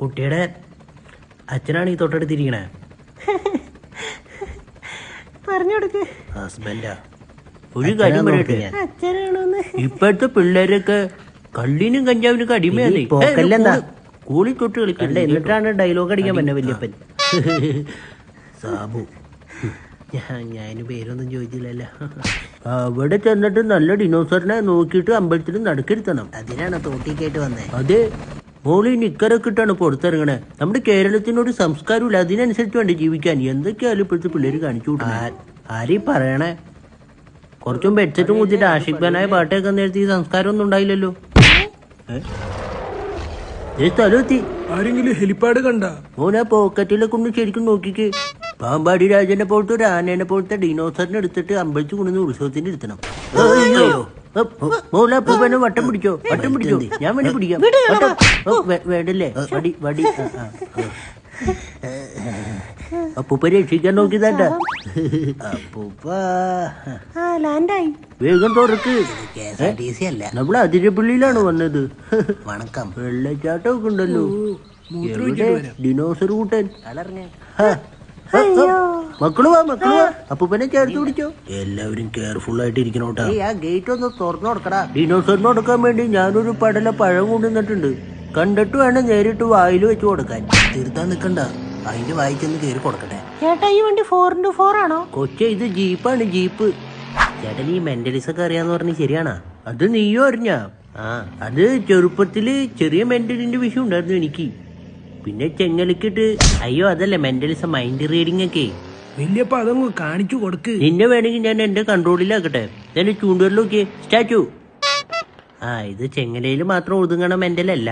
കുട്ടിയുടെ അച്ഛനാണ് ഈ തൊട്ടടുത്തിരിക്കണേ. പറഞ്ഞുകൊടുക്ക്. ഹസ്ബൻഡാ. ഒരു കാര്യം പറയട്ടെ, ഇപ്പോഴത്തെ പിള്ളേരൊക്കെ കള്ളിനും കഞ്ചാവിനും അടിമയല്ലേ. കൂളി തൊട്ട് കളിക്കണ്ടേ. എന്നിട്ടാണ് ഡയലോഗ് അടിക്കാൻ പറ്റുന്ന വല്യപ്പൻ. സാബു, ഞാൻ പേരൊന്നും ചോദിച്ചില്ലല്ലോ. അവിടെ ചെന്നിട്ട് നല്ല ഡിനോസറിനെ നോക്കിയിട്ട് അമ്പലത്തിൽ നടുക്കിരുത്തണം. അതിനാണ് തോട്ടിക്കായിട്ട് വന്നേ. അതെ, മോളി നിക്കറൊക്കെ ഇട്ടാണ് പുറത്തിറങ്ങണേ. നമ്മുടെ കേരളത്തിനൊരു സംസ്കാരമില്ല, അതിനനുസരിച്ച് വേണ്ടി ജീവിക്കാൻ. എന്തൊക്കെയാലും ഇപ്പോഴത്തെ പിള്ളേര് കാണിച്ചു കൂട്ടണേ. ആരീ പറയണേ? കുറച്ചും ബെഡ്സെറ്റും കുത്തിട്ട് ആഷിഖാനായ പാട്ടൊക്കെ നേരത്തെ ഈ സംസ്കാരം ഒന്നും ഉണ്ടായില്ലല്ലോ. സ്ഥലമെത്തി. ആരെങ്കിലും ഹെലിപ്പാഡ് കണ്ട? മോനെ പോക്കറ്റിലൊക്കെ ഒന്ന് ശരിക്കും നോക്കിക്ക്. പാമ്പാടി രാജനെ പോലത്തെ ഒരു ആനേനെ പോലത്തെ ഡിനോസറിനെ എടുത്തിട്ട് അമ്പലത്തിൽ കൊണ്ടുവന്ന് ഉത്സവത്തിന് ഇരുത്തണം. മോനെ അപ്പൂപ്പനെ വട്ടം പിടിച്ചോ, വട്ടം പിടിച്ചോ. ഞാൻ വേണ്ടി പിടിക്കാം. വേണ്ടല്ലേ? വടി വടി. അപ്പൂപ്പ രക്ഷിക്കാൻ നോക്കിയതാണ്ട. അപ്പൂപ്പ വേഗം തുറക്ക്. നമ്മൾ അതിരപ്പള്ളിയിലാണ് വന്നത്. വണക്കം. വെള്ളച്ചാട്ടം ഒക്കെ ഉണ്ടല്ലോ. ഡിനോസർ കൂട്ടൻ. മക്കള് വാ, മക്കള് വാ. അപ്പൂപ്പനെ ചേർത്ത് പിടിച്ചോ. എല്ലാവരും കെയർഫുൾ ആയിട്ട് ഇരിക്കണോട്ടാ. ആ ഗേറ്റ് ഒന്ന് തുറന്നു കൊടുക്കടാ. ഡിനോസറിന് കൊടുക്കാൻ വേണ്ടി ഞാനൊരു പടല പഴം കൊണ്ടുവന്നിട്ടുണ്ട്. കണ്ടിട്ട് വേണം നേരിട്ട് വായിൽ വെച്ച് കൊടുക്കാൻ. തീർത്താൻ നിക്കണ്ട, അതിന്റെ വായിച്ചൊന്ന് കയറി കൊടുക്കട്ടെ. ചേട്ടാ, ഈ വണ്ടി 4x4 ആണോ? കൊച്ചെ, ഇത് ജീപ്പാണ്, ജീപ്പ്. ചേട്ടൻ ഈ മെന്റലിസം ഒക്കെ അറിയാന്ന് പറഞ്ഞ് ശരിയാണോ? അത് നീയോ അറിഞ്ഞ? അത് ചെറുപ്പത്തില് ചെറിയ മെന്റലിന്റെ വിഷയം ഉണ്ടായിരുന്നു എനിക്ക്. പിന്നെ ചെങ്ങലിക്കിട്ട്. അയ്യോ, അതല്ല മെന്റലിസം, മൈൻഡ് റീഡിംഗ് ഒക്കെ. വലിയപ്പ അതങ്ങ് കാണിച്ചു കൊടുക്ക്. നിന്നെ വേണമെങ്കിൽ ഞാൻ എന്റെ കൺട്രോളിലാക്കട്ടെ. ഞാൻ ചൂണ്ടുവരലൊക്കെ സ്റ്റാച്ചു. ഇത് ചെങ്ങലയിൽ മാത്രം ഒതുങ്ങണ മെന്റലല്ല.